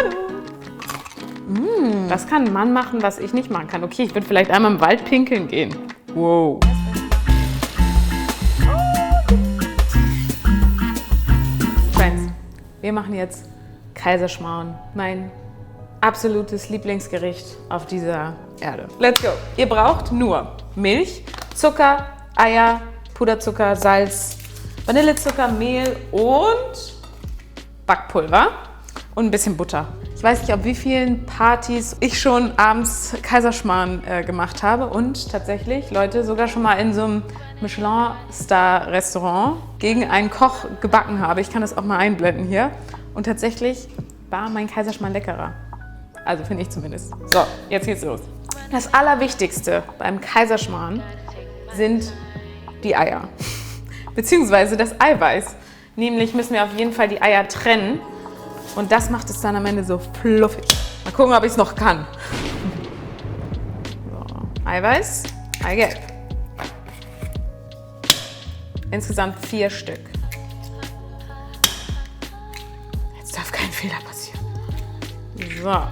Hallo! Was kann ein Mann machen, was ich nicht machen kann? Okay, ich würde vielleicht einmal im Wald pinkeln gehen. Wow. Friends, wir machen jetzt Kaiserschmarrn. Mein absolutes Lieblingsgericht auf dieser Erde. Let's go! Ihr braucht nur Milch, Zucker, Eier, Puderzucker, Salz, Vanillezucker, Mehl und Backpulver und ein bisschen Butter. Ich weiß nicht, auf wie vielen Partys ich schon abends Kaiserschmarrn gemacht habe und tatsächlich, Leute, sogar schon mal in so einem Michelin-Star-Restaurant gegen einen Koch gebacken habe. Ich kann das auch mal einblenden hier. Und tatsächlich war mein Kaiserschmarrn leckerer. Also finde ich zumindest. So, jetzt geht's los. Das Allerwichtigste beim Kaiserschmarrn sind die Eier. Beziehungsweise das Eiweiß. Nämlich müssen wir auf jeden Fall die Eier trennen. Und das macht es dann am Ende so fluffig. Mal gucken, ob ich es noch kann. So, Eiweiß, Eigelb. Insgesamt 4 Stück. Jetzt darf kein Fehler passieren. So.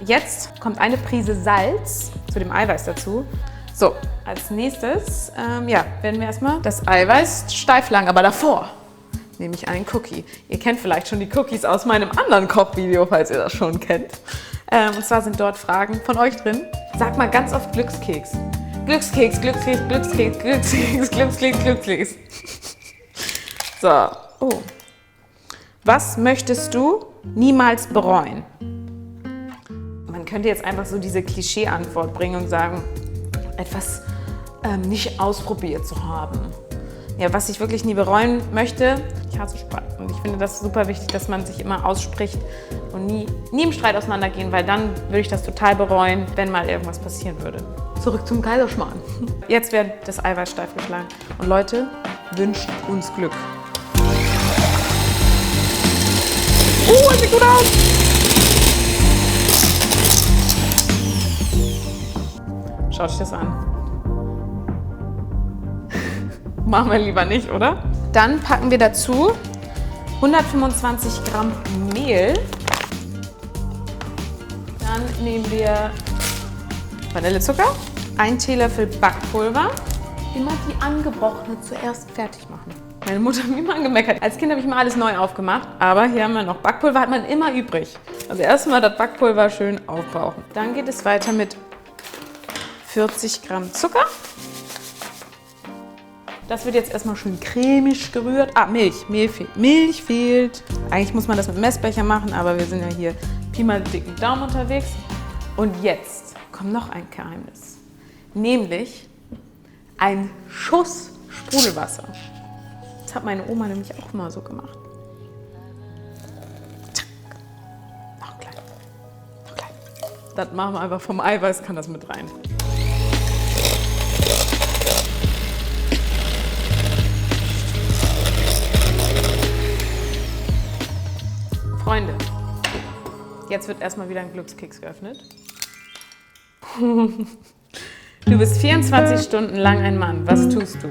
Jetzt kommt eine Prise Salz zu dem Eiweiß dazu. So, als nächstes werden wir erstmal das Eiweiß steif legen, aber davor nehme ich einen Cookie. Ihr kennt vielleicht schon die Cookies aus meinem anderen Kochvideo, falls ihr das schon kennt. Und zwar sind dort Fragen von euch drin. Sag mal ganz oft Glückskeks. Glückskeks, Glückskeks, Glückskeks, Glückskeks, Glückskeks, Glückskeks. So, oh. Was möchtest du niemals bereuen? Man könnte jetzt einfach so diese Klischee-Antwort bringen und sagen, etwas nicht ausprobiert zu haben. Ja, was ich wirklich nie bereuen möchte, ich hasse Streit. Und ich finde das super wichtig, dass man sich immer ausspricht und nie im Streit auseinandergehen, weil dann würde ich das total bereuen, wenn mal irgendwas passieren würde. Zurück zum Kaiserschmarrn. Jetzt wird das Eiweiß steif geschlagen. Und Leute, wünscht uns Glück. Das sieht gut aus! Schaut euch das an. Machen wir lieber nicht, oder? Dann packen wir dazu 125 Gramm Mehl. Dann nehmen wir Vanillezucker, 1 Teelöffel Backpulver. Immer die angebrochene zuerst fertig machen. Meine Mutter hat mir immer gemeckert. Als Kind habe ich immer alles neu aufgemacht, aber hier haben wir noch Backpulver, hat man immer übrig. Also erstmal das Backpulver schön aufbrauchen. Dann geht es weiter mit 40 Gramm Zucker. Das wird jetzt erstmal schön cremig gerührt. Milch fehlt. Eigentlich muss man das mit einem Messbecher machen, aber wir sind ja hier Pi mal dicken Daumen unterwegs. Und jetzt kommt noch ein Geheimnis. Nämlich ein Schuss Sprudelwasser. Das hat meine Oma nämlich auch immer so gemacht. Noch klein. Das machen wir einfach vom Eiweiß, kann das mit rein. Freunde, jetzt wird erstmal wieder ein Glückskeks geöffnet. Du bist 24 Stunden lang ein Mann. Was tust du?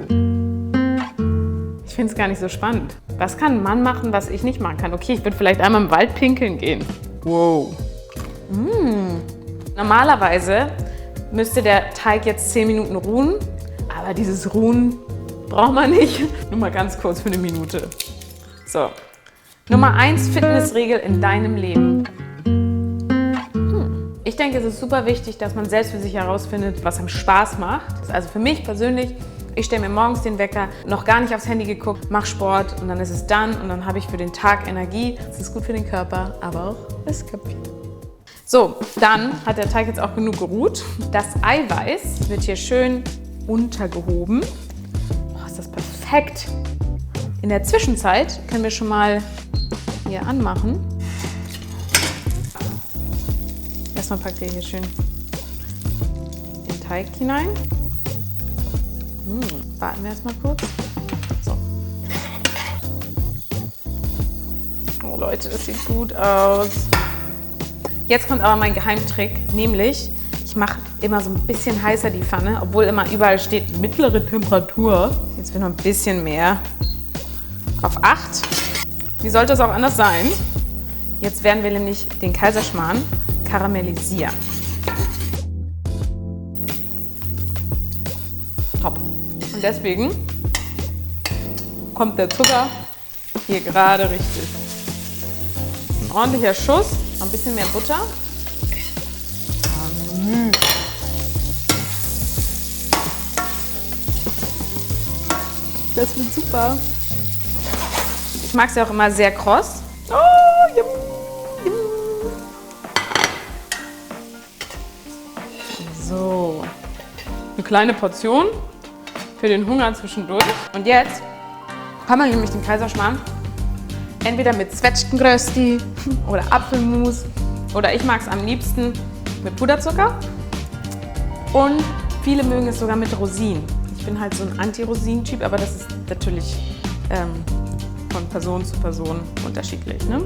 Ich finde es gar nicht so spannend. Was kann ein Mann machen, was ich nicht machen kann? Okay, ich würde vielleicht einmal im Wald pinkeln gehen. Wow. Normalerweise müsste der Teig jetzt 10 Minuten ruhen, aber dieses Ruhen braucht man nicht. Nur mal ganz kurz für eine Minute. So. Nummer 1 Fitnessregel in deinem Leben. Ich denke, es ist super wichtig, dass man selbst für sich herausfindet, was einem Spaß macht. Also für mich persönlich, ich stelle mir morgens den Wecker, noch gar nicht aufs Handy geguckt, mache Sport und dann ist es done und dann habe ich für den Tag Energie. Es ist gut für den Körper, aber auch das Köpfchen. So, dann hat der Teig jetzt auch genug geruht. Das Eiweiß wird hier schön untergehoben. Oh, ist das perfekt. In der Zwischenzeit können wir schon mal hier anmachen. Erstmal packt ihr hier schön den Teig hinein. Warten wir erstmal kurz. So. Oh Leute, das sieht gut aus. Jetzt kommt aber mein Geheimtrick, nämlich ich mache immer so ein bisschen heißer die Pfanne, obwohl immer überall steht mittlere Temperatur. Jetzt wird noch ein bisschen mehr. Auf 8. Wie sollte es auch anders sein? Jetzt werden wir nämlich den Kaiserschmarrn karamellisieren. Top. Und deswegen kommt der Zucker hier gerade richtig. Ein ordentlicher Schuss, noch ein bisschen mehr Butter. Das wird super. Ich mag es ja auch immer sehr kross. Oh, yum, yum. So, eine kleine Portion für den Hunger zwischendurch. Und jetzt kann man nämlich den Kaiserschmarrn entweder mit Zwetschgenrösti oder Apfelmus oder ich mag es am liebsten mit Puderzucker. Und viele mögen es sogar mit Rosinen. Ich bin halt so ein Anti-Rosinen-Typ, aber das ist natürlich von Person zu Person unterschiedlich. Ne?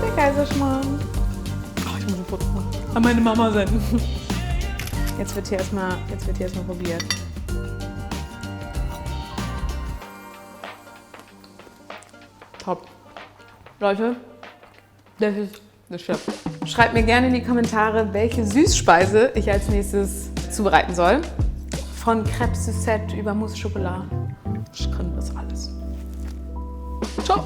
Der Kaiserschmarrn. Oh, ich muss ein Foto machen. An meine Mama senden. Jetzt wird hier erstmal probiert. Top. Leute, das ist das Chef. Schreibt mir gerne in die Kommentare, welche Süßspeise ich als nächstes zubereiten soll. Von Crêpes Suzette über Mousse Schokolade. Ich kann das alles. Ciao.